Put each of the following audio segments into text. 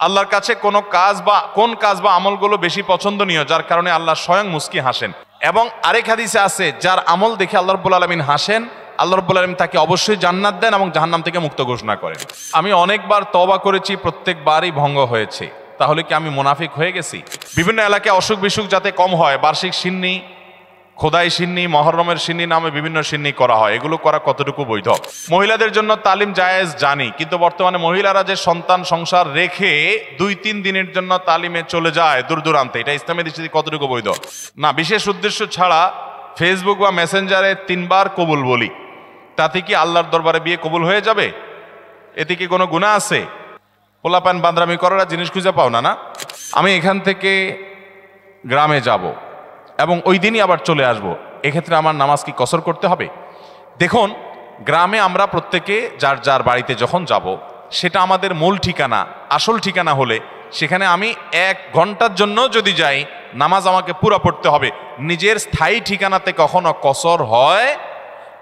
আল্লাহর কাছে কোন কাজ বা আমলগুলো বেশি পছন্দনীয় যার কারণে আল্লাহ স্বয়ং মুস্কি হাসেন। এবং আরেক হাদিসে আছে, যার আমল দেখে আল্লাহ রাব্বুল আলামিন হাসেন, আল্লাহ রাব্বুল আলামিন তাকে অবশ্যই জান্নাত দেন এবং জাহান্নাম থেকে মুক্ত ঘোষণা করেন। আমি অনেকবার তওবা করেছি, প্রত্যেকবারই ভঙ্গ হয়েছে, তাহলে কি আমি মুনাফিক হয়ে গেছি? বিভিন্ন এলাকায় অসুখ বিসুখ যাতে কম হয়, বার্ষিক সিন্নি, খোদাই সিন্নি, মহরমের সিন্নি নামে বিভিন্ন সিন্নি করা হয়, এগুলো করা কতটুকু বৈধ? মহিলাদের জন্য তালিম জায়েজ জানি, কিন্তু বর্তমানে মহিলারা যে সন্তান সংসার রেখে 2-3 দিনের জন্য তালিমে চলে যায় দূর দূরান্তে, এটা ইসলামের দৃষ্টিতে কতটুকু বৈধ? না, বিশেষ উদ্দেশ্য ছাড়া ফেসবুক বা মেসেঞ্জারে 3 বার কবুল বলি, তাতে কি আল্লাহর দরবারে বিয়ে কবুল হয়ে যাবে? এতে কি কোনো গুনাহ আছে? পোলাপান বান্দরামি করার জিনিস খুঁজে পাও না। না, আমি এখান থেকে গ্রামে যাব এবং ওই দিনই আবার চলে আসব, এক্ষেত্রে আমার নামাজ কি কসর করতে হবে? দেখুন, গ্রামে আমরা প্রত্যেকে যার যার বাড়িতে যখন যাব, সেটা আমাদের মূল ঠিকানা, আসল ঠিকানা হলে সেখানে আমি 1 ঘন্টার জন্য যদি যাই, নামাজ আমাকে পুরো পড়তে হবে। নিজের স্থায়ী ঠিকানাতে কখনো কসর হয়?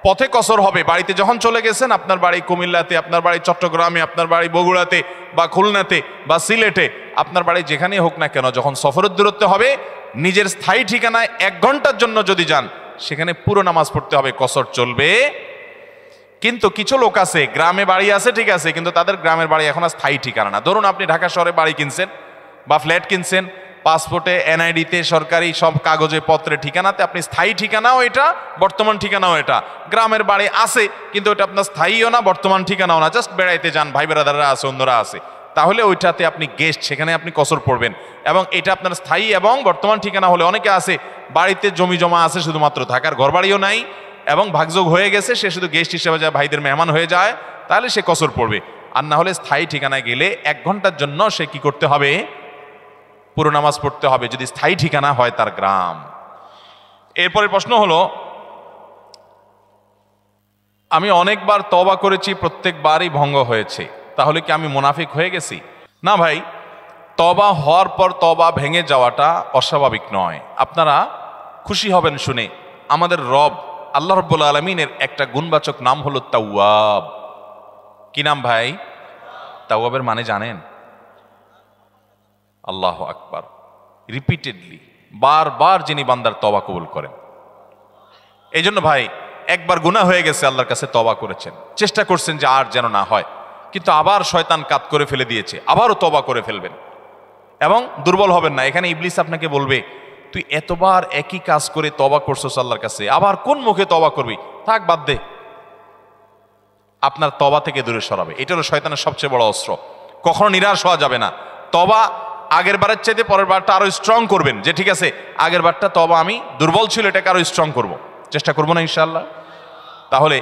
পথে কসর হবে। বাড়িতে যখন চলে গেছেন, আপনার বাড়ি কুমিল্লাতে, আপনার বাড়ি চট্টগ্রামে, আপনার বাড়ি বগুড়াতে বা খুলনাতে বা সিলেটে, আপনার বাড়ি যেখানেই হোক না কেন, যখন সফরের দূরত্ব হবে, নিজের স্থায়ী ঠিকানায় 1 ঘন্টার জন্য যদি যান, সেখানে পুরো নামাজ পড়তে হবে, কসর চলবে। কিন্তু কিছু লোক আছে, গ্রামে বাড়ি আছে ঠিক আছে, কিন্তু তাদের গ্রামের বাড়ি এখন আর স্থায়ী ঠিকানা না। ধরুন আপনি ঢাকা শহরে বাড়ি কিনছেন বা ফ্ল্যাট কিনছেন, পাসপোর্টে, এনআইডিতে, সরকারি সব কাগজে পত্রে ঠিকানাতে আপনি স্থায়ী ঠিকানাও এটা, বর্তমান ঠিকানাও এটা। গ্রামের বাড়ি আছে, কিন্তু ওটা আপনার স্থায়ীও না, বর্তমান ঠিকানাও না, জাস্ট বেড়াইতে যান, ভাই বেড়াদাররা আছে, অন্যরা আছে, তাহলে ওইটাতে আপনি গেস্ট, সেখানে আপনি কসর পড়বেন। এবং এটা আপনার স্থায়ী এবং বর্তমান ঠিকানা হলে, অনেকে আছে বাড়িতে জমি জমা আছে, শুধুমাত্র থাকার ঘর বাড়িও নাই এবং ভাগযোগ হয়ে গেছে, সে শুধু গেস্ট হিসেবে যায়, ভাইদের মেহমান হয়ে যায়, তাহলে সে কসর পড়বে। আর না হলে স্থায়ী ঠিকানায় গেলে 1 ঘন্টার জন্য সে কি করতে হবে? পুরো নামাজ পড়তে হবে, যদি স্থায়ী ঠিকানা হয় তার গ্রাম। এরপরে প্রশ্ন হলো, আমি অনেকবার তওবা করেছি, প্রত্যেকবারই ভঙ্গ হয়েছে, তাহলে কি আমি মুনাফিক হয়ে গেছি? না ভাই, তওবা হওয়ার পর তওবা ভেঙে যাওয়াটা অস্বাভাবিক নয়। আপনারা খুশি হবেন শুনে, আমাদের রব আল্লাহ রাব্বুল আলামিনের একটা গুণবাচক নাম হলো তাওয়াব। কি নাম ভাই? তাওয়াবের মানে জানেন? আল্লাহু আকবার। রিপিটেডলি, বারবার যিনি বান্দার তওবা কবুল করেন। এই জন্য ভাই, একবার গুনাহ হয়ে গেছে, আল্লাহর কাছে তওবা করেছেন, চেষ্টা করছেন যে আর যেন না হয়, কিন্তু আবার শয়তান কাত করে ফেলে দিয়েছে, আবারও তওবা করে ফেলবেন এবং দুর্বল হবেন না। এখানে ইবলিস আপনাকে বলবে, তুই এতবার একই কাজ করে তওবা করছস আল্লাহর কাছে, আবার কোন মুখে তওবা করবি? থাক, বাদ দে। আপনার তওবা থেকে দূরে সরাবে। এটা হলো শয়তানের সবচেয়ে বড় অস্ত্র। কখনো নিরাশ হওয়া যাবে না। তওবা আগের বারের চাইতে পরের বারটা আরো স্ট্রং করবেন, যে ঠিক আছে আগের বারটা তওবা আমি দুর্বল ছিল, এটাকে আরো স্ট্রং করব, চেষ্টা করবো না ইনশাআল্লাহ। তাহলে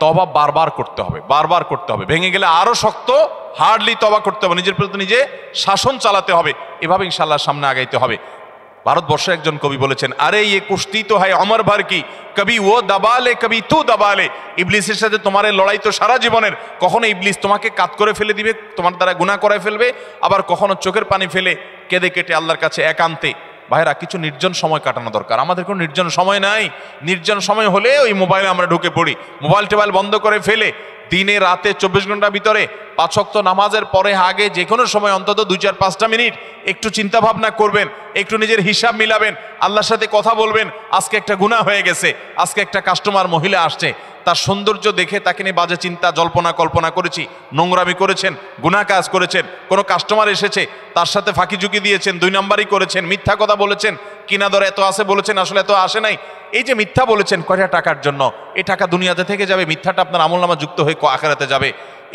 তওবা বারবার করতে হবে, বারবার করতে হবে। ভেঙে গেলে আরো শক্ত, হার্ডলি তওবা করতে হবে, নিজের প্রতি নিজে শাসন চালাতে হবে, এভাবে ইনশাআল্লাহ সামনে আগাইতে হবে। ভারতবর্ষের একজন কবি বলেছেন, আরে ইয়ে কুশ্তি তো হয় অমর ভর কি, কবি ও দাবালে কবি তু দাবালে। ইবলিসের সাথে তোমার এই লড়াই তো সারা জীবনের। কখনো ইবলিস তোমাকে কাত করে ফেলে দিবে, তোমার দ্বারা গুনাহ করায় ফেলবে, আবার কখনো চোখের পানি ফেলে কেঁদে কেটে আল্লাহর কাছে একান্তে। ভাইরা, কিছু নির্জন সময় কাটানো দরকার। আমাদের কোনো নির্জন সময় নাই। নির্জন সময় হলে ওই মোবাইলে আমরা ঢুকে পড়ি, মোবাইল টোবাইল বন্ধ করে ফেলে দিনে রাতে 24 ঘন্টার ভিতরে 5 ওয়াক্ত নামাজের পরে আগে যে কোনো সময় অন্তত 2-4-5টা মিনিট একটু চিন্তা ভাবনা করবেন, একটু নিজের হিসাব মিলাবেন, আল্লাহর সাথে কথা বলবেন। আজকে একটা গুনাহ হয়ে গেছে, আজকে একটা কাস্টমার মহিলা আসছে, তার সৌন্দর্য দেখে তাকে নিয়ে বাজে চিন্তা জল্পনা কল্পনা করেছি, নোংরামি করেছেন, গুনাহ কাজ করেছেন। কোনো কাস্টমার এসেছে, তার সাথে ফাঁকি ঝুঁকি দিয়েছেন, 2 নাম্বারই করেছেন, মিথ্যা কথা বলেছেন, কিনা দর এত আছে বলেছেন, আসলে এত আসে নাই। এই যে মিথ্যা বলেছেন কয়টা টাকার জন্য, এই টাকা দুনিয়াতে থেকে যাবে, মিথ্যাটা আপনার আমলনামা যুক্ত হয়ে আখিরাতে যাবে।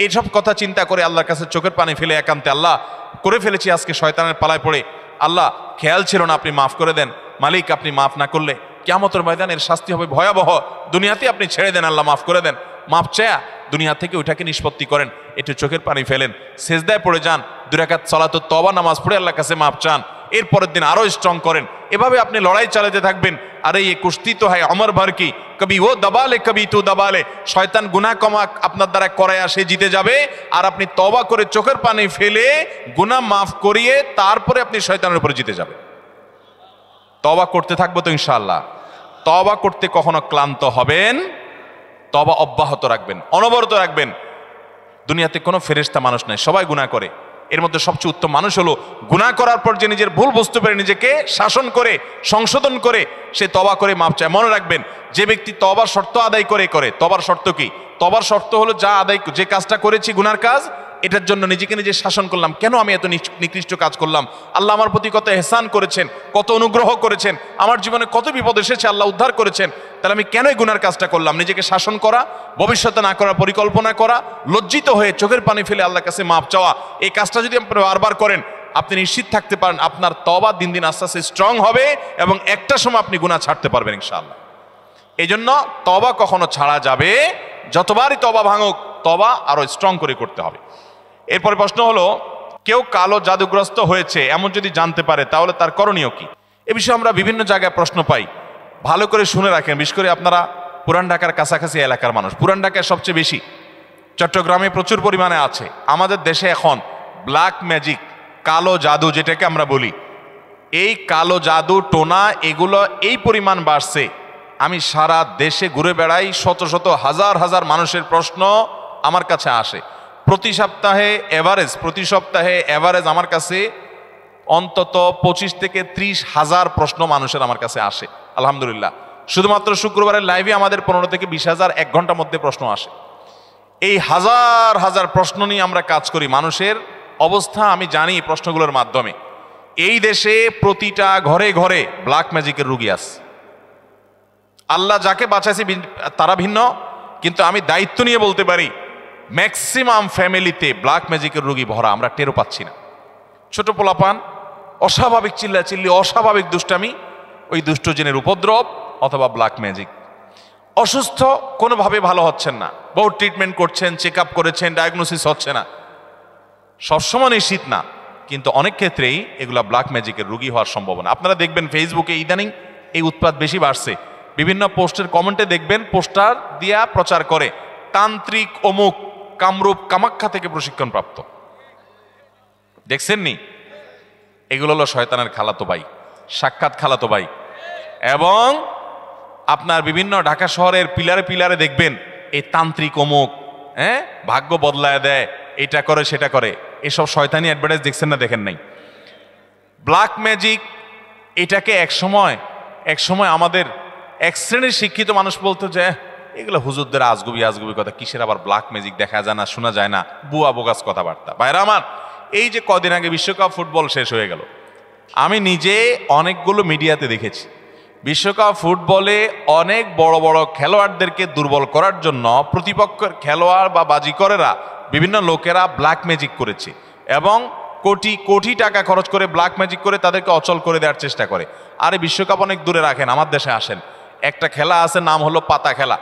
এইসব কথা চিন্তা করে আল্লাহর কাছে চোখের পানি ফেলে একান্তে, আল্লাহ করে ফেলেছি আজকে শয়তানের পালায় পড়ে, আল্লাহ খেয়াল ছিল না, আপনি মাফ করে দেন। মালিক, আপনি মাফ না করলে কিয়ামতের ময়দানের শাস্তি হবে ভয়াবহ। দুনিয়াতে আপনি ছেড়ে দেন, আল্লাহ মাফ করে দেন। মাফ চায়া দুনিয়া থেকে ওইটাকে নিষ্পত্তি করেন, একটু চোখের পানি ফেলেন, সেজদায় পড়ে যান, 2 রাকাত সালাতুত তওবা নামাজ পড়ে আল্লাহর কাছে মাফ চান, এরপরের দিন আরো স্ট্রং করেন। এভাবে আপনি লড়াই চালাতে থাকবেন। আরে ये কুস্তি তো হয় অমর ভর কি, কবি ও দবালে কবি তু দবালে। শয়তান গুনাহ কমা আপনার দ্বারা করায় সে জিতে যাবে, আর আপনি তওবা করে চোখের পানি ফেলে গুনাহ মাফ করিয়ে তারপরে আপনি শয়তানের উপরে জিতে যাবেন। তওবা করতে থাকবো তো ইনশাআল্লাহ। তওবা করতে কখনো ক্লান্ত হবেন, তওবা অব্যাহত রাখবেন, অনবরত রাখবেন। দুনিয়াতে কোনো ফেরেশতা মানুষ নাই, সবাই গুনাহ করে। এর মধ্যে সবচেয়ে উত্তম মানুষ হলো গুনাহ করার পর যে নিজের ভুল বুঝতে পারে নিজেকে শাসন করে সংশোধন করে সে তওবা করে মাপ চায়। মনে রাখবেন, যে ব্যক্তি তওবার শর্ত আদায় করে তওবার শর্ত কি? তওবার শর্ত হলো যে কাজটা করেছি গুনার কাজ, এটার জন্য নিজেকে নিজে শাসন করলাম, কেন আমি এত নিকৃষ্ট কাজ করলাম, আল্লাহ আমার প্রতি কত ইহসান করেছেন, কত অনুগ্রহ করেছেন, আমার জীবনে কত বিপদ এসেছে আল্লাহ উদ্ধার করেছেন, তাহলে আমি কেন এই গুনার কাজটা করলাম? নিজেকে শাসন করা, ভবিষ্যতে না করার পরিকল্পনা করা, লজ্জিত হয়ে চোখের পানি ফেলে আল্লাহর কাছে মাপ চাওয়া, এই কাজটা যদি আপনি বারবার করেন, আপনি নিশ্চিত থাকতে পারেন আপনার তওবা দিন দিন আস্তে আস্তে স্ট্রং হবে এবং একটা সময় আপনি গুনাহ ছাড়তে পারবেন ইনশাআল্লাহ। এই জন্য তওবা কখনো ছাড়া যাবে, যতবারই তওবা ভাঙুক তওবা আরো স্ট্রং করে করতে হবে। এরপরে প্রশ্ন হলো, কেউ কালো জাদুগ্রস্ত হয়েছে এমন যদি জানতে পারে তাহলে তার করণীয় কি? এ বিষয়ে আমরা বিভিন্ন জায়গায় প্রশ্ন পাই, ভালো করে শুনে রাখেন। বিশেষ করে আপনারা পুরান ঢাকার কাছাকাছি এলাকার মানুষ, পুরান ঢাকায় সবচেয়ে বেশি, চট্টগ্রামে প্রচুর পরিমাণে আছে। আমাদের দেশে এখন ব্ল্যাক ম্যাজিক, কালো জাদু যেটাকে আমরা বলি, এই কালো জাদু টোনা এগুলো এই পরিমাণ বাড়ছে, আমি সারা দেশে ঘুরে বেড়াই, শত শত হাজার হাজার মানুষের প্রশ্ন আমার কাছে আসে। প্রতি সপ্তাহে এভারেজ আমার কাছে অন্তত 25 থেকে 30,000 প্রশ্ন মানুষের আমার কাছে আসে আলহামদুলিল্লাহ। শুধুমাত্র শুক্রবারের লাইভে আমাদের 15 থেকে 20,000 এক ঘন্টার মধ্যে প্রশ্ন আসে। এই হাজার হাজার প্রশ্ন নিয়ে আমরা কাজ করি। মানুষের অবস্থা আমি জানি প্রশ্নগুলোর মাধ্যমে। এই দেশে প্রতিটা ঘরে ঘরে ব্ল্যাক ম্যাজিকের রুগী আছে। আল্লাহ যাকে বাঁচাইছে তারা ভিন্ন, কিন্তু আমি দায়িত্ব নিয়ে বলতে পারি ম্যাক্সিমাম ফ্যামিলিতে ব্ল্যাক ম্যাজিকের রোগী ভরা, আমরা টেরও পাচ্ছি না। ছোট পোলাপান, অস্বাভাবিক চিল্লাচিল্লি, অস্বাভাবিক দুষ্টামি, ওই দুষ্ট জিনের উপদ্রব অথবা ব্ল্যাক ম্যাজিক। অসুস্থ, কোনোভাবে ভালো হচ্ছেন না, বহু ট্রিটমেন্ট করছেন, চেক আপ করেছেন, ডায়াগনোসিস হচ্ছে না। সবসময় নিশ্চিত না, কিন্তু অনেক ক্ষেত্রেই এগুলা ব্ল্যাক ম্যাজিকের রোগী হওয়ার সম্ভাবনা। আপনারা দেখবেন ফেসবুকে ইদানিং এই উৎপাত বেশি বাড়ছে। বিভিন্ন পোস্টের কমেন্টে দেখবেন পোস্টার দিয়া প্রচার করে তান্ত্রিক অমুক কামরূপ কামাখ্যা থেকে প্রশিক্ষণ প্রাপ্ত। দেখছেন নি? এগুলো হলো শয়তানের খালাতো ভাই, সাক্ষাৎ খালাতো ভাই। এবং আপনার বিভিন্ন ঢাকা শহরের পিলারে পিলারে দেখবেন এই তান্ত্রিক অমুক, ভাগ্য বদলায় দেয়, এটা করে সেটা করে, এসব শয়তানি অ্যাডভার্টাইজ দেখছেন না? দেখেন নাই? ব্ল্যাক ম্যাজিক এটাকে এক সময় আমাদের এক শ্রেণীর শিক্ষিত মানুষ বলতো যে এগুলো হুজুরদের আজগুবি কথা, কিসের আবার ব্ল্যাক ম্যাজিক, দেখা যায় না, শোনা যায় না, বুয়া বোগাস কথাবার্তা। ভাইরা আমার, এই যে কদিন আগে বিশ্বকাপ ফুটবল শেষ হয়ে গেল, আমি নিজে অনেকগুলো মিডিয়াতে দেখেছি বিশ্বকাপ ফুটবলে অনেক বড় বড় খেলোয়াড়দেরকে দুর্বল করার জন্য প্রতিপক্ষের খেলোয়াড় বা বাজিকরেরা, বিভিন্ন লোকেরা ব্ল্যাক ম্যাজিক করেছে এবং কোটি কোটি টাকা খরচ করে ব্ল্যাক ম্যাজিক করে তাদেরকে অচল করে দেওয়ার চেষ্টা করে। আরে বিশ্বকাপ অনেক দূরে রাখেন, আমার দেশে আসেন। একটা খেলা আছে, নাম হলো পাতা খেলা।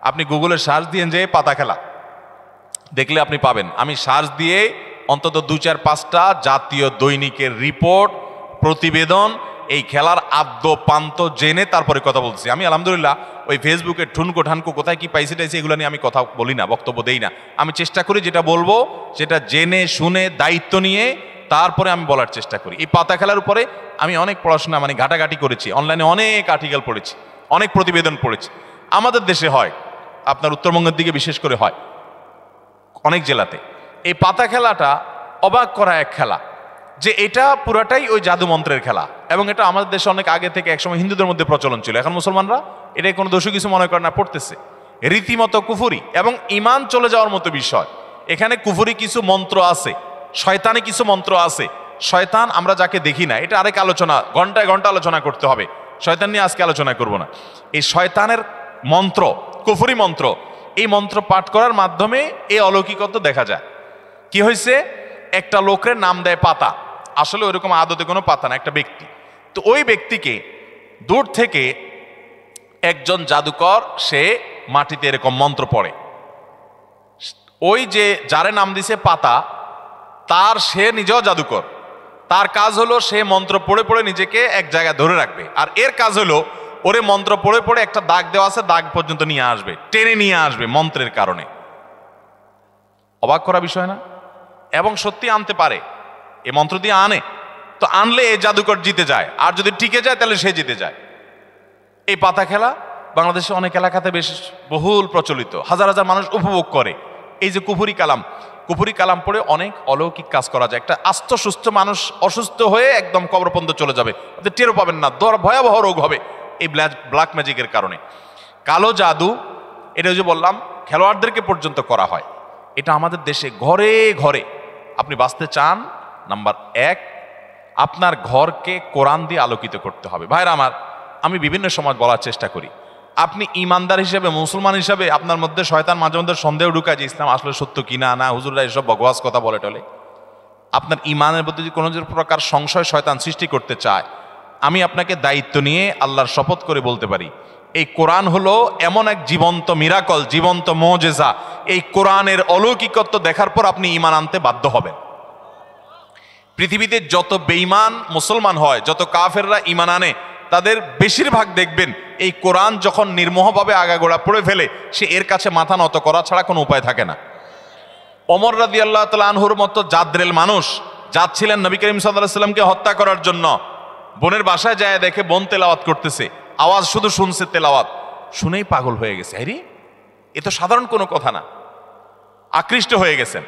আপনি গুগলে সার্চ দিয়ে যে পাতা খেলা দেখলে আপনি পাবেন। আমি সার্চ দিয়ে অন্তত 2-4-5টা জাতীয় দৈনিকের রিপোর্ট, প্রতিবেদন, এই খেলার আদ্য পান্ত জেনে তারপরে কথা বলছি। আমি আলহামদুলিল্লাহ ওই ফেসবুকে ঠুনকো ঠানকো কোথায় কি পাইছি টাইছি এগুলো নিয়ে আমি কথা বলি না, বক্তব্য দেই না। আমি চেষ্টা করি যেটা বলবো সেটা জেনে শুনে দায়িত্ব নিয়ে তারপরে আমি বলার চেষ্টা করি। এই পাতা খেলার উপরে আমি অনেক পড়াশোনা ঘাটাঘাটি করেছি, অনলাইনে অনেক আর্টিকেল পড়েছি, অনেক প্রতিবেদন পড়েছি। আমাদের দেশে হয়, আপনার উত্তরবঙ্গের দিকে বিশেষ করে হয়, অনেক জেলাতে। এই পাতা খেলাটা অবাক করা এক খেলা, যে এটা পুরাটাই ওই জাদু মন্ত্রের খেলা। এবং এটা আমাদের দেশে অনেক আগে থেকে একসময় হিন্দুদের মধ্যে প্রচলন ছিল। এখন মুসলমানরা এটাই কোনো দোষী কিছু মনে করে না, পড়তেছে। রীতিমতো কুফুরি এবং ইমান চলে যাওয়ার মতো বিষয়। এখানে কুফুরি কিছু মন্ত্র আছে, শয়তানি কিছু মন্ত্র আছে। শয়তান আমরা যাকে দেখি না, এটা আরেক আলোচনা, ঘন্টায় ঘন্টা আলোচনা করতে হবে, শয়তান নিয়ে আজকে আলোচনা করব না। এই শয়তানের মন্ত্র, কুফুরি মন্ত্র, এই মন্ত্র পাঠ করার মাধ্যমে এই অলৌকিকত্ব দেখা যায়। কি হয়েছে, একটা লোকের নাম দেয় পাতা, আসলে ওইরকম আদতে কোনো পাতা না, একটা ব্যক্তি। তো ওই ব্যক্তিকে দূর থেকে একজন জাদুকর সে মাটিতে এরকম মন্ত্র পড়ে। ওই যে যারে নাম দিছে পাতা, তার সে নিজেও জাদুকর। তার কাজ হলো সে মন্ত্র পড়ে পড়ে নিজেকে এক জায়গায় ধরে রাখবে, আর এর কাজ হলো ওরে মন্ত্র পড়ে পড়ে একটা দাগ দেওয়া আছে, দাগ পর্যন্ত নিয়ে আসবে, টেনে নিয়ে আসবে মন্ত্রের কারণে। অবাক করা বিষয় না? এবং সত্যি আনতে পারে, এ মন্ত্র দিয়ে আনে, তো আনলে এই জাদুকর জিতে যায়, আর যদি টিকে যায় তাহলে সে জিতে যায়। এই পাতা খেলা বাংলাদেশে অনেক এলাকাতে বেশ বহুল প্রচলিত, হাজার হাজার মানুষ উপভোগ করে। এই যে কুফুরি কালাম, কুফরি কালাম পড়ে অনেক অলৌকিক কাজ করা যায়। একটা আস্ত সুস্থ মানুষ অসুস্থ হয়ে একদম কবর পর্যন্ত চলে যাবে, আপনি টেরও পাবেন না, ভয়াবহ রোগ হবে এই ব্ল্যাক ম্যাজিকের কারণে। কালো জাদু, এটা যে বললাম খেলোয়াড়দেরকে পর্যন্ত করা হয়। এটা আমাদের দেশে ঘরে ঘরে। আপনি বাঁচতে চান, নাম্বার 1, আপনার ঘরকে কোরআন দিয়ে আলোকিত করতে হবে। ভাইরা আমার, আমি বিভিন্ন সময় বলার চেষ্টা করি, আপনি ইমানদার হিসেবে, মুসলমান হিসেবে আপনার মধ্যে শয়তান মাঝে মধ্যে সন্দেহ ঢুকায় যে ইসলাম আসলে সত্য কিনা, না হুজুররা এসব বকওয়াস কথা বলে টলে। আপনার ইমানের প্রতি যদি কোনো প্রকার সংশয় শয়তান সৃষ্টি করতে চায়, আমি আপনাকে দায়িত্ব নিয়ে আল্লাহর শপথ করে বলতে পারি, এই কোরআন হলো এমন এক জীবন্ত মিরাকল, জীবন্ত মুজিজা। এই কোরআনের অলৌকিকত্ব দেখার পর আপনি ইমান আনতে বাধ্য হবেন। পৃথিবীতে যত বেঈমান মুসলমান হয়, যত কাফেররা ইমান আনে, তাদের বেশিরভাগ দেখবেন এই কোরআন যখন নির্মোহভাবে আগাগোড়া পড়ে ফেলে, সে এর কাছে মাথা নত করা ছাড়া কোনো উপায় থাকে না। ওমর রাদিয়াল্লাহু তাআলা আনহুর মতো জাদ্রেল মানুষ যাচ্ছিলেন নবী করিম সাল্লাল্লাহু আলাইহি ওয়াসাল্লামকে হত্যা করার জন্য, বোনের বাসায় যায় দেখে বোন তেলাওয়াত করতেছে, আওয়াজ শুধু শুনছে, তেলাওয়াত শুনেই পাগল হয়ে গেছে। আরে এ তো সাধারণ কোনো কথা না, আকৃষ্ট হয়ে গেছেন।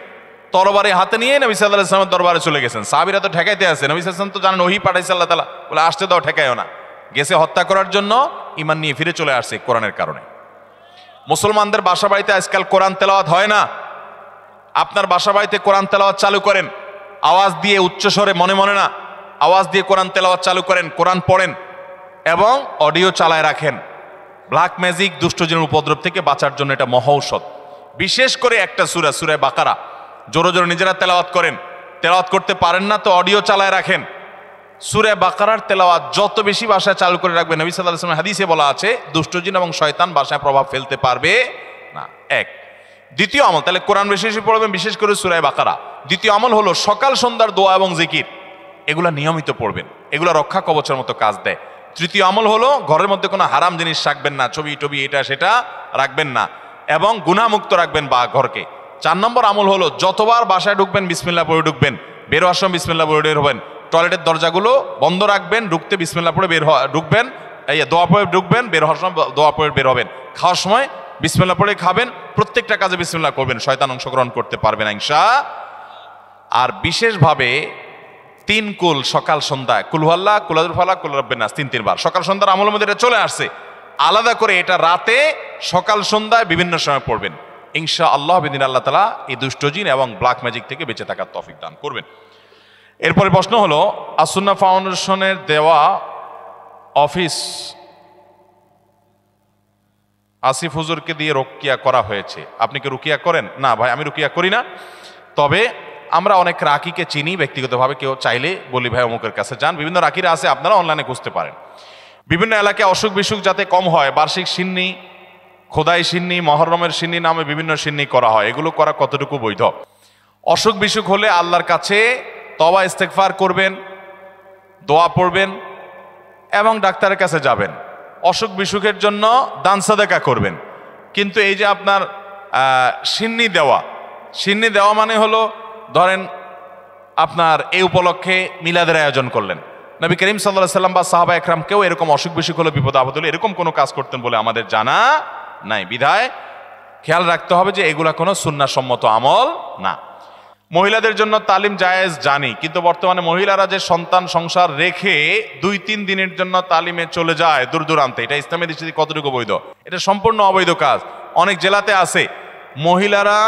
তরবারি হাতে নিয়ে নবী সাল্লাল্লাহু আলাইহি ওয়াসাল্লামের দরবারে চলে গেছেন। সাহাবীরা তো ঠেকাইতে আছে, নবী সাল্লাল্লাহু আলাইহি ওয়াসাল্লাম তো জানেন ওহী পাঠাইছে আল্লাহ তাআলা, বলে আসতে দাও, ঠেকাইও না। গেছে হত্যা করার জন্য, ঈমান নিয়ে ফিরে চলে আসছে কোরআনের কারণে। মুসলমানদের বাসা বাড়িতে আজকাল কোরআন তেলাওয়াত হয় না। আপনার বাসা বাড়িতে কোরআন তেলাওয়াত চালু করেন, আওয়াজ দিয়ে উচ্চস্বরে, মনে মনে না, আওয়াজ দিয়ে কোরআন তেলাওয়াত চালু করেন, কোরআন পড়েন এবং অডিও চালায় রাখেন। ব্ল্যাক ম্যাজিক, দুষ্টজনের উপদ্রব থেকে বাঁচার জন্য এটা মহৌষধ। বিশেষ করে একটা সূরা, সূরা বাকারা জোরে জোরে নিজেরা তেলাওয়াত করেন। তেলাওয়াত করতে পারেন না তো অডিও চালায় রাখেন। সূরা বাকারার তেলাওয়াত যত বেশি ভাষায় চালু করে রাখবেন, নবী সাল্লাল্লাহু আলাইহি ওয়াসাল্লাম হাদিসে বলা আছে দুষ্টজিন এবং শয়তান ভাষায় প্রভাব ফেলতে পারবে না। এক। দ্বিতীয় আমল, তাহলে কোরআন বেশি বেশি পড়বেন, বিশেষ করে সূরা বাকারা। দ্বিতীয় আমল হলো সকাল সন্ধ্যার দোয়া এবং জিকির, এগুলা নিয়মিত পড়বেন, এগুলা রক্ষা কবচের মতো কাজ দেয়। তৃতীয় আমল হলো ঘরের মধ্যে কোনো হারাম জিনিস রাখবেন না, ছবি টবি এটা সেটা রাখবেন না, এবং গুনাহমুক্ত রাখবেন বা ঘরকে। 4 নম্বর আমল হলো যতবার বাসায় ঢুকবেন বিসমিল্লাহ পড়ে ঢুকবেন, বের হওয়ার সময় বিসমিল্লাহ পড়ে বের হবেন। টয়লেটের দরজাগুলো বন্ধ রাখবেন, ঢুকতে বিসমিল্লাহ পড়ে ঢুকবেন, দোয়া পড়ে ঢুকবেন, বের হওয়ার সময় দোয়া পড়ে বের হবেন। খাওয়ার সময় বিসমিল্লাহ পড়ে খাবেন, প্রত্যেকটা কাজে বিসমিল্লাহ করবেন, শয়তান অংশগ্রহণ করতে পারবে না ইনশাআল্লাহ। আর বিশেষভাবে 3 কুল সকাল সন্ধ্যায়, কুল হুয়াল্লাহ, কুল আযুল ফালাক, কুল রাব্বিন নাস, 3 বার সকাল সন্ধ্যার আমলের মধ্যে এটা চলে আসছে। আলাদা করে এটা রাতে, সকাল সন্ধ্যায় বিভিন্ন সময় পড়বেন ইনশাআল্লাহ। বিদিন আল্লাহ তাআলা এই দুষ্টজিন এবং ব্ল্যাক ম্যাজিক থেকে বেঁচে থাকার তৌফিক দান করবেন। এরপরে প্রশ্ন হলো, আসুন্নাহ ফাউন্ডেশনের দেওয়া অফিস আসিফ হুজুরকে দিয়ে রুকিয়া করা হয়েছে, আপনি কি রুকিয়া করেন? না ভাই, আমি রুকিয়া করি না। তবে আমরা অনেক রাকিকে চিনি ব্যক্তিগতভাবে, কেউ চাইলে বলি ভাই অমুকের কাছে যান, বিভিন্ন রাকিরা আছে, আপনারা অনলাইনে খুঁজতে পারেন। বিভিন্ন এলাকায় অসুখ বিসুখ যাতে কম হয়, বার্ষিক সিন্নি, খোদাই সিন্নি, মহরমের সিন্নি নামে বিভিন্ন সিন্নি করা হয়, এগুলো করা কতটুকু বৈধ? অসুখ বিসুখ হলে আল্লাহর কাছে তওবা ইস্তেগফার করবেন, দোয়া পড়বেন এবং ডাক্তারের কাছে যাবেন। অসুখ বিসুখের জন্য দান সাদাকা করবেন। কিন্তু এই যে আপনার সিন্নি দেওয়া মানে হলো, ধরেন আপনার এই উপলক্ষে মিলাদের আয়োজন করলেন, নবী করিম সাল্লাল্লাহু আলাইহি ওয়াসাল্লাম বা সাহাবা একরাম কেউ এরকম অসুখ বিসুখ হলে, বিপদ আপদ হলে এরকম কোনো কাজ করতেন বলে আমাদের জানা নাই। বিধায় খেয়াল রাখতে হবে যে এগুলা কোনো সুন্নাহ সম্মত আমল না। মহিলাদের জন্য তালিম জায়েজ জানি, কিন্তু বর্তমানে মহিলারা যে সন্তান সংসার রেখে 2-3 দিনের জন্য তালিমে চলে যায় দূর দূরান্তে, এটা ইসলামের দৃষ্টিতে কতটুকু বৈধ? এটা সম্পূর্ণ অবৈধ কাজ। অনেক জেলাতে আছে মহিলারা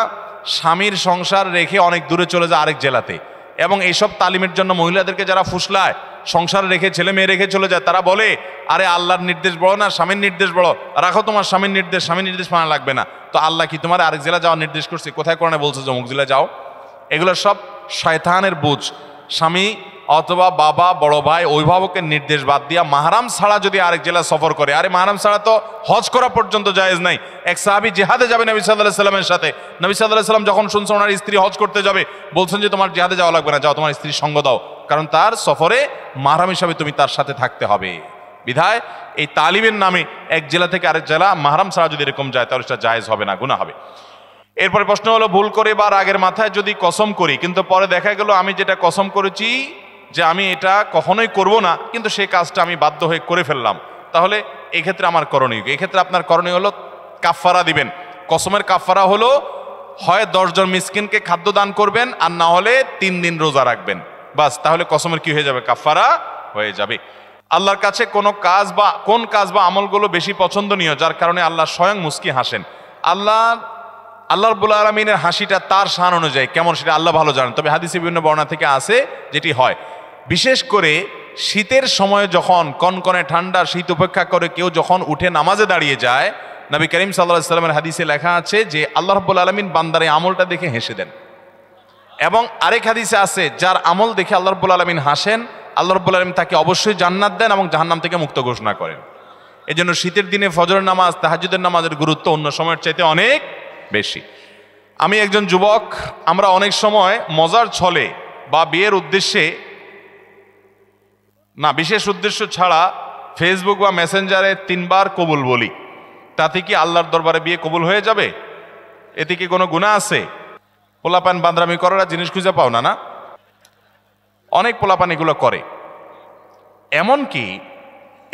স্বামীর সংসার রেখে অনেক দূরে চলে যায় আরেক জেলাতে, এবং এইসব তালিমের জন্য মহিলাদেরকে যারা ফুসলায়, সংসার রেখে ছেলে মেয়ে রেখে চলে যায়, তারা বলে আরে আল্লাহর নির্দেশ বড় না স্বামীর নির্দেশ বড়, রাখো তোমার স্বামীর নির্দেশ মানা লাগবে না। তো আল্লাহ কি তোমার আরেক জেলা যাওয়ার নির্দেশ করছে? কোথায় কোরআনে বলছে যে অমুক জেলা যাও? এগুলো সব শয়তানের বুঝ। স্বামী অথবা বাবা, বড় ভাই, অভিভাবকের নির্দেশ বাদ দিয়া মাহরাম ছাড়া যদি আরেক জেলা সফর করে, আরে মাহরাম ছাড়া তো হজ করা পর্যন্ত জায়েজ নাই। এক সাহাবী জিহাদে যাবে নবী সাল্লাল্লাহু আলাইহি ওয়াসাল্লামের সাথে, নবী সাল্লাল্লাহু আলাইহি ওয়াসাল্লাম যখন শুনছেন ওনার স্ত্রী হজ করতে যাবে, বলছেন যে তোমার জিহাদে যাওয়া লাগবে না, যাও তোমার স্ত্রীর সঙ্গ দাও, কারণ তার সফরে মাহরাম হিসাবে তুমি তার সাথে থাকতে হবে। বিধায় এই তালিমের নামে এক জেলা থেকে আরেক জেলা মাহরাম ছাড়া যদি এরকম যায়, তাহলে সেটা জায়েজ হবে না, গুনাহ হবে। এরপরে প্রশ্ন হলো, ভুল করে বা রাগের মাথায় যদি কসম করি, কিন্তু পরে দেখা গেল আমি যেটা কসম করেছি যে আমি এটা কখনোই করব না, কিন্তু সেই কাজটা আমি বাধ্য হয়ে করে ফেললাম, তাহলে এক্ষেত্রে আমার করণীয়? এক্ষেত্রে আপনার করণীয় হলো কাফফারা দিবেন। কসমের কাফফারা হলো হয় 10 জন মিসকিনকে খাদ্য দান করবেন, আর না হলে 3 দিন রোজা রাখবেন। বাস, তাহলে কসমের কি হয়ে যাবে? কাফারা হয়ে যাবে। আল্লাহর কাছে কোন কাজ বা আমলগুলো বেশি পছন্দনীয় যার কারণে আল্লাহ স্বয়ং মুস্কি হাসেন? আল্লাহ রাব্বুল আলামিনের হাসিটা তার শান অনুযায়ী কেমন সেটা আল্লাহ ভালো জানেন। তবে হাদিসে বিভিন্ন বর্ণনা থেকে আসে যেটি হয়, বিশেষ করে শীতের সময় যখন কনকনে ঠান্ডা শীত উপেক্ষা করে কেউ যখন উঠে নামাজে দাঁড়িয়ে যায়, নবী করিম সাল্লাল্লাহু আলাইহি ওয়াসাল্লামের হাদিসে লেখা আছে যে আল্লাহ রাব্বুল আলামিন বান্দার এই আমলটা দেখে হেসে দেন। এবং আরেক হাদিসে আছে, যার আমল দেখে আল্লাহ রাব্বুল আলামিন হাসেন, আল্লাহ রাব্বুল আলামিন তাকে অবশ্যই জান্নাত দেন এবং জাহান্নাম থেকে মুক্ত ঘোষণা করেন। এজন্য শীতের দিনে ফজরের নামাজ, তাহাজ্জুদের নামাজের গুরুত্ব অন্য সময়ের চাইতে অনেক বেশি। আমি একজন যুবক, আমরা অনেক সময় মজার ছলে বা বিয়ের উদ্দেশ্যে না, বিশেষ উদ্দেশ্য ছাড়া ফেসবুক বা মেসেঞ্জারে 3 বার কবুল বলি। তাতে কি আল্লাহর দরবারে বিয়ে কবুল হয়ে যাবে? এতে কি কোনো গুনাহ আছে? পোলাপান বান্দরামি করার জিনিস খুঁজে পাও না? অনেক পোলাপান এগুলো করে। এমনকি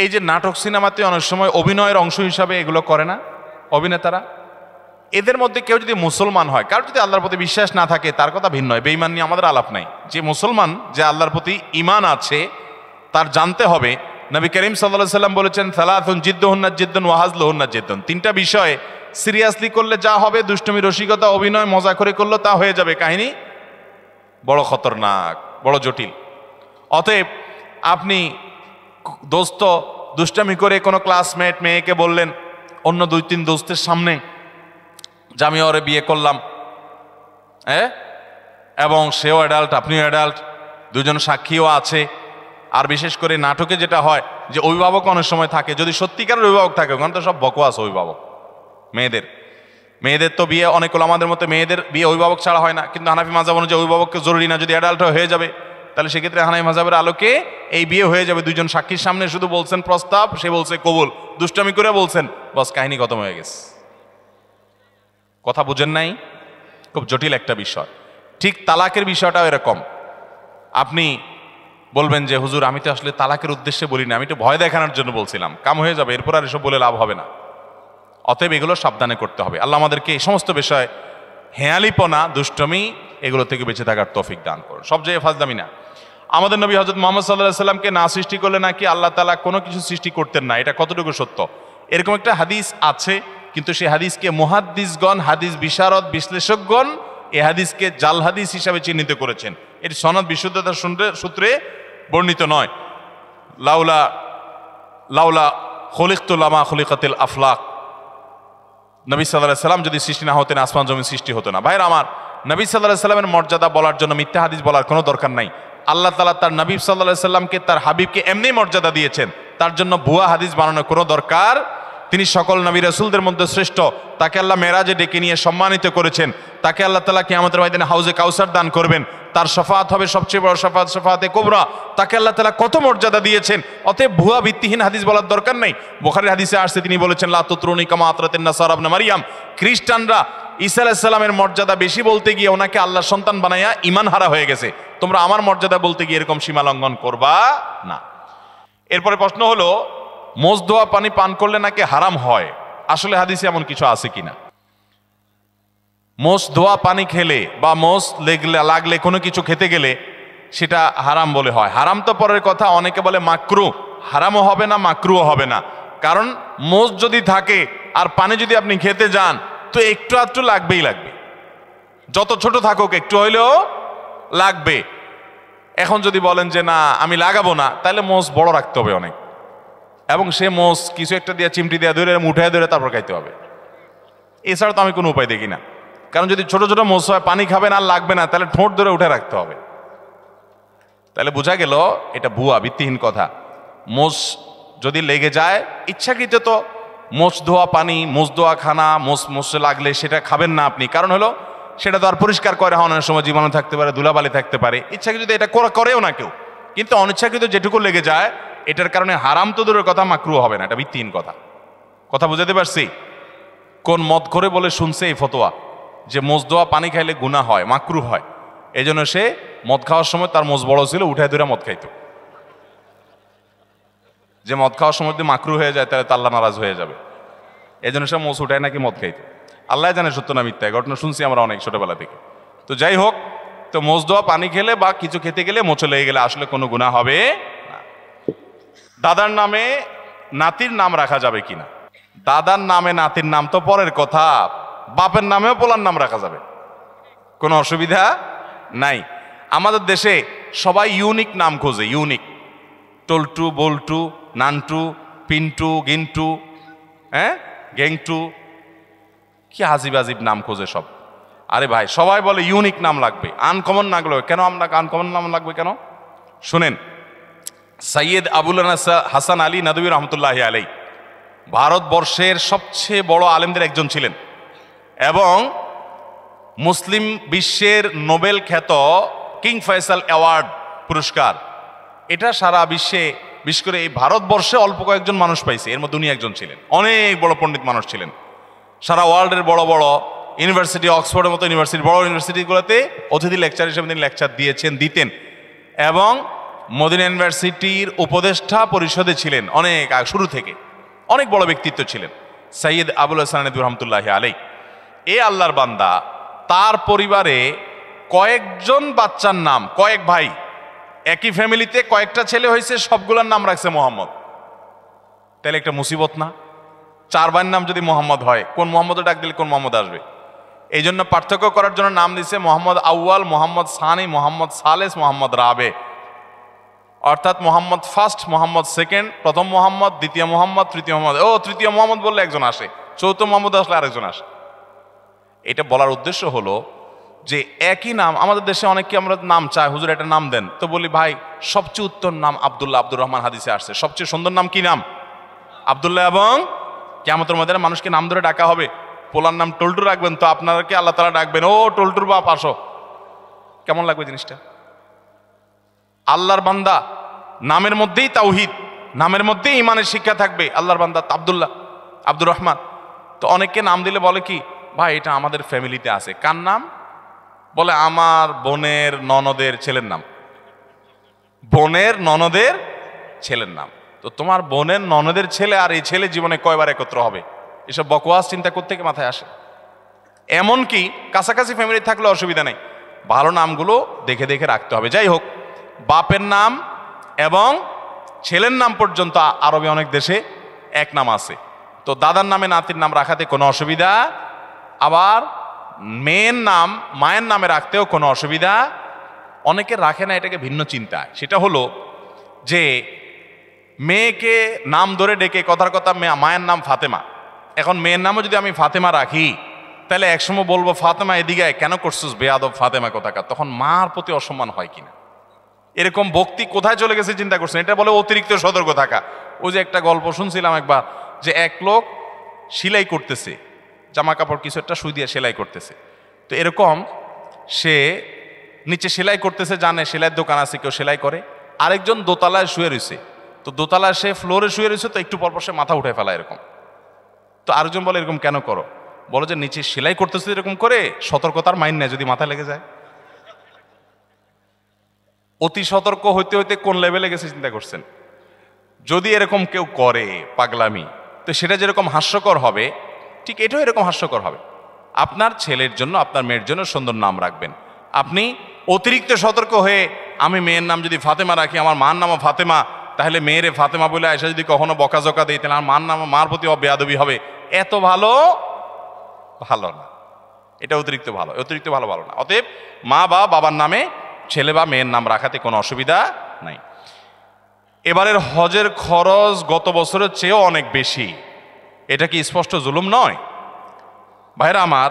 এই যে নাটক সিনেমাতে অনেক সময় অভিনয়ের অংশ হিসাবে এগুলো করে না অভিনেতারা? এদের মধ্যে কেউ যদি মুসলমান হয়, কারোর যদি আল্লাহর প্রতি বিশ্বাস না থাকে তার কথা ভিন্ন হয়, বেঈমান নিয়ে আমাদের আলাপ নাই। যে মুসলমান, যে আল্লাহর প্রতি ঈমান আছে, তার জানতে হবে নবী করিম সাল্লাল্লাহু আলাইহি ওয়াসাল্লাম বলেছেন, সালাতুন জিদ্দুহুন্না জিদ্দুন ওয়া হাজলুহুন্না জিদ্দুন। 3টা বিষয় সিরিয়াসলি করলে যা হবে, দুষ্টমি, রসিকতা, অভিনয়, মজা করে করলে তা হয়ে যাবে কাহিনী বড় খতরনাক, বড় জটিল। অতএব আপনি দোস্ত দুষ্টামি করে কোনো ক্লাসমেট মেয়েকে বললেন অন্য 2-3 দোস্তের সামনে যে আমি ওরে বিয়ে করলাম, এবং সেও অ্যাডাল্ট, আপনিও অ্যাডাল্ট, 2জন সাক্ষীও আছে। আর বিশেষ করে নাটকে যেটা হয় যে অভিভাবক অনেক সময় থাকে, যদি সত্যিকারের অভিভাবক থাকে, ওখানে তো সব বকওয়াস অভিভাবক। মেয়েদের তো বিয়ে অনেক আমাদের মতো মেয়েদের বিয়ে অভিভাবক ছাড়া হয় না, কিন্তু হানাফি মাযহাব অনুযায়ী অভিভাবককে জরুরি না, যদি অ্যাডাল্ট হয়ে যাবে তাহলে সেক্ষেত্রে হানাফি মাযহাবের আলোকে এই বিয়ে হয়ে যাবে। 2জন সাক্ষীর সামনে শুধু বলছেন প্রস্তাব, সে বলছে কবুল, দুষ্টামি করে বলছেন, বস কাহিনী খতম হয়ে গেছে। কথা বুঝেন নাই? খুব জটিল একটা বিষয়। ঠিক তালাকের বিষয়টাও এরকম। আপনি বলবেন যে হুজুর আমি তো আসলে তালাকের উদ্দেশ্যে বলি না, আমি তো ভয় দেখানোর জন্য বলছিলাম, কাম হয়ে যাবে, এরপর আর এসব বলে লাভ হবে না। অতএব এগুলো সাবধানে করতে হবে। আল্লাহ আমাদেরকে এই সমস্ত বিষয়, হেয়ালিপনা, দুষ্টমি, এগুলো থেকে বেঁচে থাকার তৌফিক দান করুন। সব জায়গায় ফাজলামি না। আমাদের নবী হযরত মুহাম্মদ সাল্লাল্লাহু আলাইহি ওয়াসাল্লামকে না সৃষ্টি করলে নাকি আল্লাহ তাআলা কোনো কিছু সৃষ্টি করতেন না। এটা কতটুকু সত্য? এরকম একটা হাদিস আছে, কিন্তু সেই হাদিসকে মুহাদ্দিসগণ, হাদিস বিশারদ, বিশ্লেষকগণ এই হাদিসকে জাল হাদিস হিসাবে চিহ্নিত করেছেন। এর সনদ বিশুদ্ধতার সূত্রে বর্ণিত নয়। লাউলা খলিকতু লামা খলিকাতিল আফলাক, নবী সাল্লাল্লাহু আলাইহি ওয়াসাল্লাম যদি সৃষ্টি না হতেন আসমান জমিন সৃষ্টি হতো না। ভাইরা আমার, নবী সাল্লাল্লাহু আলাইহি ওয়াসাল্লামের মর্যাদা বলার জন্য মিথ্যা হাদিস বলার কোনো দরকার নাই। আল্লাহ তাআলা তার নবী সাল্লাল্লাহু আলাইহি ওয়াসাল্লামকে, তার হাবিবকে এমনি মর্যাদা দিয়েছেন, তার জন্য ভুয়া হাদিস বানানোর কোনো দরকার। তিনি সকল নবী রাসূলদের মধ্যে শ্রেষ্ঠ, তাকে আল্লাহ মেরাজে ডেকে নিয়ে সম্মানিত করেছেন, তাকে আল্লাহ তাআলা কিয়ামতের ময়দানে হাউজে কাউসার দান করবেন, তার শাফাআত হবে সবচেয়ে বড় শাফাআত, শাফাআতে কুবরা। তাকে আল্লাহ তাআলা কত মর্যাদা দিয়েছেন। অতএব ভুয়া ভিত্তিহীন হাদিস বলার দরকার নেই। বুখারীর হাদিসে আসছে, তিনি বলেছেন লা তুতরুনি কামা আতরাতিন নাসারা ইবনে মারইয়াম। খ্রিস্টানরা ঈসা আলাইহিস সালামের মর্যাদা বেশি বলতে গিয়ে ওনাকে আল্লাহর সন্তান বানায়া ঈমান হারা হয়ে গেছে। তোমরা আমার মর্যাদা বলতে গিয়ে এরকম সীমা লঙ্ঘন করবা না। এরপরে প্রশ্ন হলো, মোজ ধোয়া পানি পান করলে নাকি হারাম হয়, আসলে হাদিসে এমন কিছু আছে কিনা? মোষ ধোয়া পানি খেলে বা মোষ লাগলে কোনো কিছু খেতে গেলে সেটা হারাম বলে হয়। হারাম তো পরের কথা, অনেকে বলে মাকরু, হারামও হবে না মাকরুও হবে না। কারণ মোষ যদি থাকে আর পানি যদি আপনি খেতে যান তো একটু আধটু লাগবেই লাগবে, যত ছোট থাকুক একটু হইলেও লাগবে। এখন যদি বলেন যে না আমি লাগাবো না, তাহলে মোষ বড় রাখতে হবে অনেক, এবং সে মোষ কিছু একটা দিয়ে চিমটি দিয়ে ধরে উঠায় ধরে তারপর খাইতে হবে। এছাড়া তো আমি কোনো উপায় দেখি না। কারণ যদি ছোট ছোট মোষ হয়, পানি খাবে না, লাগবে না, তাহলে ঠোঁট ধরে উঠে রাখতে হবে। তাহলে বোঝা গেল এটা ভুয়া, ভিত্তিহীন কথা। মোষ যদি লেগে যায় ইচ্ছাকৃত, তো মোষ ধোয়া পানি, মোষ ধোয়া খানা, মোষে লাগলে সেটা খাবেন না আপনি। কারণ হলো সেটা তো আর পরিষ্কার করে হওয়ার সময় জীবাণু থাকতে পারে, ধুলাবালি থাকতে পারে। ইচ্ছাকৃত যদি এটা করেও না কেউ, কিন্তু অনিচ্ছাকৃত যেটুকু লেগে যায় এটার কারণে হারাম তো দূরের কথা, মাকরুহ হবে না। এটা ভিত্তিহীন কথা। কথা বুঝাতে পারছি? কোন মত করে বলে শুনছে এই ফতোয়া যে মোষ ধোয়া পানি খাইলে গুনাহ হয়, মাকরুহ হয়। এই জন্য সে মদ খাওয়ার সময় তার মোষ বড় ছিল, উঠায় ধরে মদ খাইতো। যে মদ খাওয়ার সময় যদি মাকরুহ হয়ে যায় তাহলে তো আল্লাহ নারাজ হয়ে যাবে, এই জন্য সে মোষ উঠায় নাকি মদ খাইতো। আল্লাহ জানে সত্য না মিথ্যা, ঘটনা শুনছি আমরা অনেক ছোটবেলা থেকে। তো যাই হোক, তো মোজদোয়া পানি খেলে বা কিছু খেতে গেলে মোচে লেগে গেলে আসলে কোনো গুনাহ হবে না। দাদার নামে নাতির নাম রাখা যাবে কিনা? দাদার নামে নাতির নাম তো পরের কথা, বাপের নামেও পোলার নাম রাখা যাবে, কোনো অসুবিধা নাই। আমাদের দেশে সবাই ইউনিক নাম খোঁজে, ইউনিক, টল্টু, বল্টু, নান্টু, পিন্টু, গিন্টু, গেংটু, কি আজিব আজিব নাম খোঁজে সব। আরে ভাই, সবাই বলে ইউনিক নাম লাগবে, আনকমন না লাগবে কেন? আমরা আনকমন নাম লাগবে কেন? শুনেন, সৈয়দ আবুল হাসান আলী নদভী রহমতুল্লাহ আলাই ভারতবর্ষের সবচেয়ে বড় আলেমদের একজন ছিলেন এবং মুসলিম বিশ্বের নোবেল খ্যাত কিং ফয়সাল অ্যাওয়ার্ড পুরস্কার, এটা সারা বিশ্বে, বিশেষ করে এই ভারতবর্ষে অল্প কয়েকজন মানুষ পাইছে, এর মধ্যে উনি একজন ছিলেন। অনেক বড় পণ্ডিত মানুষ ছিলেন, সারা ওয়ার্ল্ডের বড় বড় ইউনিভার্সিটি, অক্সফোর্ডের মতো ইউনিভার্সিটি, বড় ইউনিভার্সিটিগুলোতে অতিথি লেকচার হিসেবে তিনি লেকচার দিতেন এবং মদিনা ইউনিভার্সিটির উপদেষ্টা পরিষদে ছিলেন অনেক শুরু থেকে, অনেক বড় ব্যক্তিত্ব ছিলেন সৈয়দ আবুল হাসান নদভী রহমতুল্লাহ আলাই। এ আল্লাহর বান্দা, তার পরিবারে কয়েকজন বাচ্চার নাম, কয়েক ভাই, একই ফ্যামিলিতে কয়েকটা ছেলে হয়েছে, সবগুলোর নাম রাখছে মোহাম্মদ। তাহলে একটা মুসিবত না? 4 ভাইয়ের নাম যদি মোহাম্মদ হয়, কোন মোহাম্মদ ডাক দিলে কোন মোহাম্মদ আসবে? এই জন্য পার্থক্য করার জন্য নাম দিছে মোহাম্মদ আউয়াল, মোহাম্মদ সানি, মোহাম্মদ সালেস, মোহাম্মদ রাবে, অর্থাৎ মোহাম্মদ ফার্স্ট, মোহাম্মদ সেকেন্ড, প্রথম মোহাম্মদ, দ্বিতীয় মোহাম্মদ, তৃতীয় মোহাম্মদ। তৃতীয় মোহাম্মদ বললে একজন আসে, চৌথ মোহাম্মদ আসলে আরেকজন আসে। এটা বলার উদ্দেশ্য হলো যে একই নাম, আমাদের দেশে অনেকে আমরা নাম চাই, হুজুর একটা নাম দেন, তো বলি ভাই সবচেয়ে উত্তম নাম আব্দুল্লাহ, আব্দুর রহমান, হাদিসে আসছে। সবচেয়ে সুন্দর নাম কি নাম? আব্দুল্লাহ। এবং কিয়ামতের ময়দানে মানুষকে নাম ধরে ডাকা হবে। পোলার নাম টল্টু রাখবেন, তো আপনাকে আল্লাহ তাআলা ডাকবেন, ও টল্টুর বাপ আসো। কেমন লাগবে জিনিসটা? আল্লাহর বান্দা, নামের মধ্যেই তাওহীদ, নামের মধ্যেই ইমানের শিক্ষা থাকবে। আল্লাহর বান্দা আব্দুল্লাহ, আব্দুর রহমান। তো অনেককে নাম দিলে বলে কি, ভাই এটা আমাদের ফ্যামিলিতে আছে। কার নাম? বলে আমার বোনের ননদের ছেলের নাম, বোনের ননদের ছেলের নাম। তো তোমার বোনের ননদের ছেলে আর এই ছেলে জীবনে কয়বার একত্র হবে? এসব বকওয়াস চিন্তা করতে থেকে মাথায় আসে। এমনকি কাছাকাছি ফ্যামিলি থাকলে অসুবিধা নেই, ভালো নামগুলো দেখে দেখে রাখতে হবে। যাই হোক, বাপের নাম এবং ছেলের নাম পর্যন্ত আরবে অনেক দেশে এক নাম আছে। তো দাদার নামে নাতির নাম রাখাতে কোনো অসুবিধা, আবার মেয়ের নাম মায়ের নামে রাখতেও কোনো অসুবিধা। অনেকে রাখে না, এটাকে ভিন্ন চিন্তায়। সেটা হলো যে মেয়েকে নাম ধরে ডেকে, কথার কথা মায়ের নাম ফাতেমা, এখন মেয়ের নামও যদি আমি ফাতেমা রাখি, তাহলে একসময় বলবো ফাতেমা এদিকে কেন করছিস বেয়াদব ফাতেমা কোথাকার, তখন মার প্রতি অসম্মান হয় কিনা। এরকম ভক্তি কোথায় চলে গেছে চিন্তা করছেন? এটা বলে অতিরিক্ত সতর্ক থাকা। ওই যে একটা গল্প শুনছিলাম একবার, যে এক লোক সেলাই করতেছে, জামা কাপড় কিছু একটা সুই দিয়ে সেলাই করতেছে। তো এরকম সে নিচে সেলাই করতেছে, জানে সেলাইয়ের দোকান আছে, কেউ সেলাই করে। আরেকজন দোতলায় শুয়ে রয়েছে, তো দোতলায় সে ফ্লোরে শুয়ে রয়েছে, তো একটু পরপর সে মাথা উঠে ফেলা এরকম। তো আরেকজন বলে এরকম কেন করো? বলো যে নিচে সেলাই করতেছে এরকম করে, সতর্কতার মাইন নেয়, যদি মাথা লেগে যায়। অতি সতর্ক হইতে হইতে কোন লেভেলে গেছে চিন্তা করছেন? যদি এরকম কেউ করে পাগলামি, তো সেটা যেরকম হাস্যকর হবে, ঠিক এটাও এরকম হাস্যকর হবে। আপনার ছেলের জন্য, আপনার মেয়ের জন্য সুন্দর নাম রাখবেন। আপনি অতিরিক্ত সতর্ক হয়ে, আমি মেয়ের নাম যদি ফাতেমা রাখি, আমার মার নামও ফাতেমা, তাহলে মেয়েরে ফাতেমা বলে আয়সা যদি কখনো বকাঝকা দিই, তাহলে আমার মার প্রতি বেয়াদবি হবে। এত ভালো না, এটা অতিরিক্ত ভালো, অতিরিক্ত ভালো না। অতএব মা বা বাবার নামে ছেলে বা মেয়ের নাম রাখাতে কোনো অসুবিধা নাই। এবারের হজের খরচ গত বছরের চেয়েও অনেক বেশি, এটা কি স্পষ্ট জুলুম নয়? ভাইরা আমার,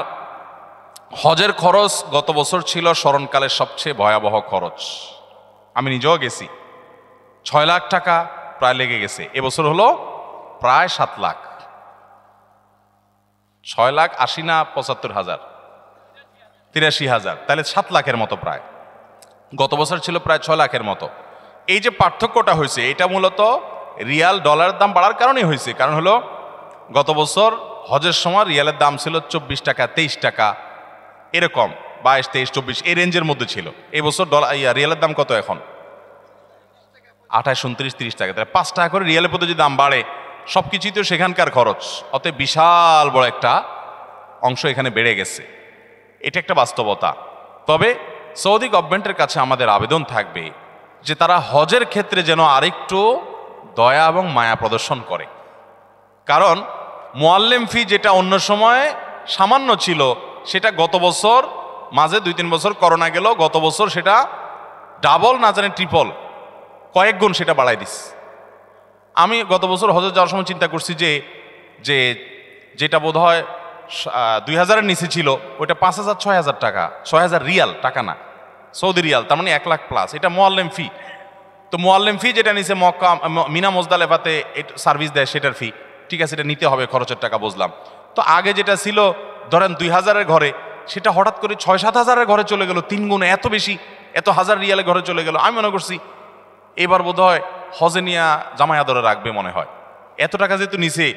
হজের খরচ গত বছর ছিল স্মরণকালের সবচেয়ে ভয়াবহ খরচ। আমি নিজেও গেছি, 6 লাখ টাকা প্রায় লেগে গেছে। এবছর হলো প্রায় 7 লাখ। 6 লাখ 80 না 75,000, 83,000, তাহলে 7 লাখের মতো প্রায়। গত বছর ছিল প্রায় 6 লাখের মতো। এই যে পার্থক্যটা হয়েছে, এটা মূলত রিয়াল ডলারের দাম বাড়ার কারণেই হয়েছে। কারণ হলো গত বছর হজের সময় রিয়ালের দাম ছিল 24 টাকা, 23 টাকা, এরকম 22, 23, 24 এই রেঞ্জের মধ্যে ছিল। এই বছর রিয়ালের দাম কত এখন? 28, 29, 30 টাকা। তাহলে 5 টাকা করে রিয়ালের প্রতি যদি দাম বাড়ে, সবকিছুই তো সেখানকার খরচ। অতএব বিশাল বড় একটা অংশ এখানে বেড়ে গেছে, এটা একটা বাস্তবতা। তবে সৌদি গভর্নমেন্টের কাছে আমাদের আবেদন থাকবে যে তারা হজের ক্ষেত্রে যেন আরেকটু দয়া এবং মায়া প্রদর্শন করে। কারণ মুআল্লিম ফি যেটা অন্য সময় সামান্য ছিল, সেটা গত বছর মাঝে 2-3 বছর করোনা গেল, গত বছর সেটা ডাবল না জানে ট্রিপল কয়েক গুণ সেটা বাড়াই দিস। আমি গত বছর হজে যাওয়ার সময় চিন্তা করছি যে যেটা বোধ হয় 2000-এর নিচে ছিল, ওইটা 5000-6000 টাকা, 6000 রিয়াল, টাকা না, সৌদি রিয়াল, তার মানে 1 লাখ প্লাস। এটা মুআল্লিম ফি। তো মুআল্লিম ফি যেটা নিচে মক্কা মিনা মুজদালেফাতে সার্ভিস দেয় সেটার ফি, ঠিক আছে, এটা নিতে হবে, খরচের টাকা বুঝলাম। তো আগে যেটা ছিল ধরেন 2000-এর ঘরে, সেটা হঠাৎ করে 6-7 হাজারের ঘরে চলে গেল, 3 গুণ, এত বেশি, এত হাজার রিয়ালের ঘরে চলে গেল। আমি মনে করছি এবার বোধ হয় হজে নিয়ে জামাই আদরে রাখবে মনে হয়, এত টাকা যেহেতু নিছে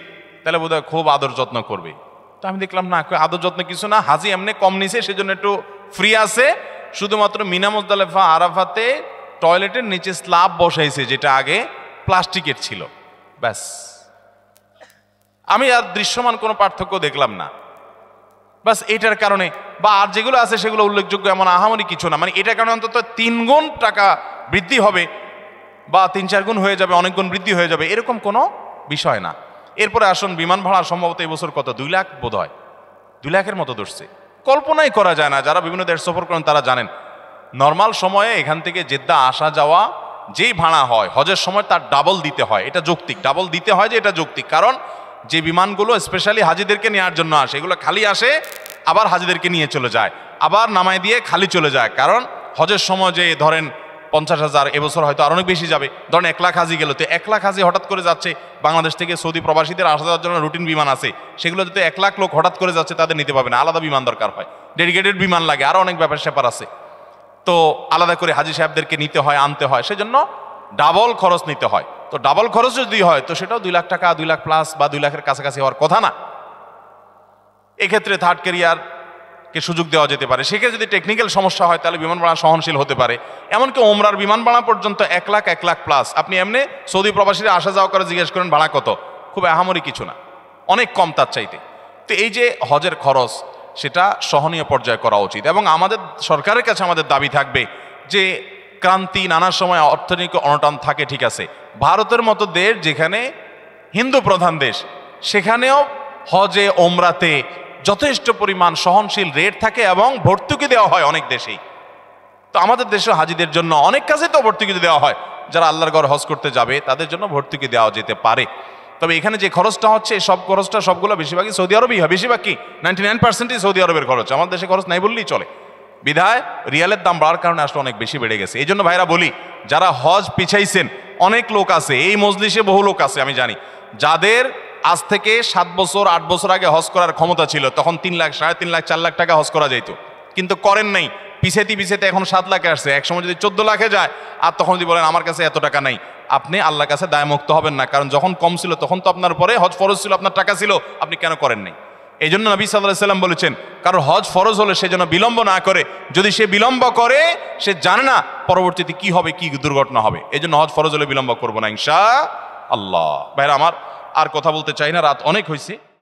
তাহলে বোধ হয় খুব আদর যত্ন করবে। তো আমি দেখলাম না, আদর যত্ন কিছু না, হাজি এমনি কম নিছে, সেজন্য একটু ফ্রি আছে। শুধুমাত্র মিনা মুজদালেফা আরাফাতে টয়লেটের নিচে স্ল্যাব বসাইছে, যেটা আগে প্লাস্টিকের ছিল, ব্যাস। আমি আর দৃশ্যমান কোনো পার্থক্য দেখলাম না, বাস এটার কারণে। বা আর যেগুলো আছে সেগুলো উল্লেখযোগ্য এমন আহামরি কিছু না, মানে এটার কারণে অন্তত 3 গুণ টাকা বৃদ্ধি হবে বা 3-4 গুণ হয়ে যাবে, অনেক গুণ বৃদ্ধি হয়ে যাবে, এরকম কোনো বিষয় না। এরপরে আসুন, বিমান ভাড়া সম্ভবত এই বছর কত, 2 লাখ বোধ হয়, 2 লাখের মতো ধরছে। কল্পনাই করা যায় না, যারা বিভিন্ন দেশ সফর করেন তারা জানেন। নর্মাল সময়ে এখান থেকে জেদ্দা আসা যাওয়া যেই ভাড়া হয় হজের সময় তার ডাবল দিতে হয়, এটা যৌক্তিক, ডাবল দিতে হয় যে এটা যৌক্তিক। কারণ যে বিমানগুলো স্পেশালি হাজিদেরকে নেওয়ার জন্য আসে, এগুলো খালি আসে, আবার হাজিদেরকে নিয়ে চলে যায়, আবার নামায় দিয়ে খালি চলে যায়। কারণ হজের সময় যে ধরেন 50,000, এবছর হয়তো আর অনেক বেশি যাবে, ধরেন 1 লাখ হাজি গেল, তো 1 লাখ হাজি হঠাৎ করে যাচ্ছে বাংলাদেশ থেকে, সৌদি প্রবাসীদের আসা যাওয়ার জন্য রুটিন বিমান আছে, সেগুলো যদি 1 লাখ লোক হঠাৎ করে যাচ্ছে তাদের নিতে পারবে না, আলাদা বিমান দরকার হয়, ডেডিকেটেড বিমান লাগে, আরও অনেক ব্যাপার স্যাপার আছে। তো আলাদা করে হাজি সাহেবদেরকে নিতে হয়, আনতে হয়, সেজন্য ডাবল খরচ নিতে হয়। তো ডাবল খরচ যদি হয় তো সেটাও 2 লাখ টাকা, 2 লাখ প্লাস বা 2 লাখের কাছাকাছি হওয়ার কথা না। এক্ষেত্রে থার্ড ক্যারিয়ারকে সুযোগ দেওয়া যেতে পারে। সেক্ষেত্রে যদি টেকনিক্যাল সমস্যা হয় তাহলে বিমান ভাড়া সহনশীল হতে পারে। এমনকি ওমরার বিমান ভাড়া পর্যন্ত 1 লাখ, 1 লাখ প্লাস। আপনি এমনি সৌদি প্রবাসীরা আসা যাওয়া করে জিজ্ঞেস করেন ভাড়া কত, খুব আহামরি কিছু না, অনেক কম তার চাইতে। তো এই যে হজের খরচ, সেটা সহনীয় পর্যায়ে করা উচিত। এবং আমাদের সরকারের কাছে আমাদের দাবি থাকবে যে ক্রান্তি, নানা সময় অর্থনৈতিক অনটন থাকে, ঠিক আছে, ভারতের মতো দেশ যেখানে হিন্দু প্রধান দেশ, সেখানেও হজে ওমরাতে যথেষ্ট পরিমাণ সহনশীল রেট থাকে এবং ভর্তুকি দেওয়া হয় অনেক দেশেই। তো আমাদের দেশে হাজিদের জন্য অনেক কাজে তো ভর্তুকি দেওয়া হয়, যারা আল্লাহর ঘর হজ করতে যাবে তাদের জন্য ভর্তুকি দেওয়া যেতে পারে। তবে এখানে যে খরচটা হচ্ছে, সব খরচটা সবগুলো বেশিরভাগই সৌদি আরবই হয়, বেশিরভাগ কি 99%ই সৌদি আরবের খরচ, আমাদের দেশে খরচ নাই বললেই চলে। বিধায় রিয়ালের দাম বাড়ার কারণে আসলে অনেক বেশি বেড়ে গেছে। এই জন্য ভাইরা বলি, যারা হজ পিছাইছেন, অনেক লোক আছে এই মজলিসে, বহু লোক আছে আমি জানি, যাদের আজ থেকে 7 বছর 8 বছর আগে হজ করার ক্ষমতা ছিল, তখন 3 লাখ, 3.5 লাখ, 4 লাখ টাকা হজ করা যেত, কিন্তু করেন নাই, পিছাইতে এখন 7 লাখে আসছে, একসময় যদি 14 লাখে যায়, আর তখন যদি বলেন আমার কাছে এত টাকা নাই, আপনি আল্লাহর কাছে দায়মুক্ত হবেন না। কারণ যখন কম ছিল তখন তো আপনার পরে হজ ফরজ ছিল, আপনার টাকা ছিল, আপনি কেন করেন নাই? এই জন্য নবী সাল্লাল্লাহু আলাইহি ওয়াসাল্লাম বলেছেন, কারণ হজ ফরজ হলে সে যেন বিলম্ব না করে, যদি সে বিলম্ব করে সে জানে না পরবর্তীতে কি হবে, কি দুর্ঘটনা হবে। এই জন্য হজ ফরজ হলে বিলম্ব করবো না ইনশাআল্লাহ। ভাইরা আমার, আর কথা বলতে চাই না, রাত অনেক হয়েছে।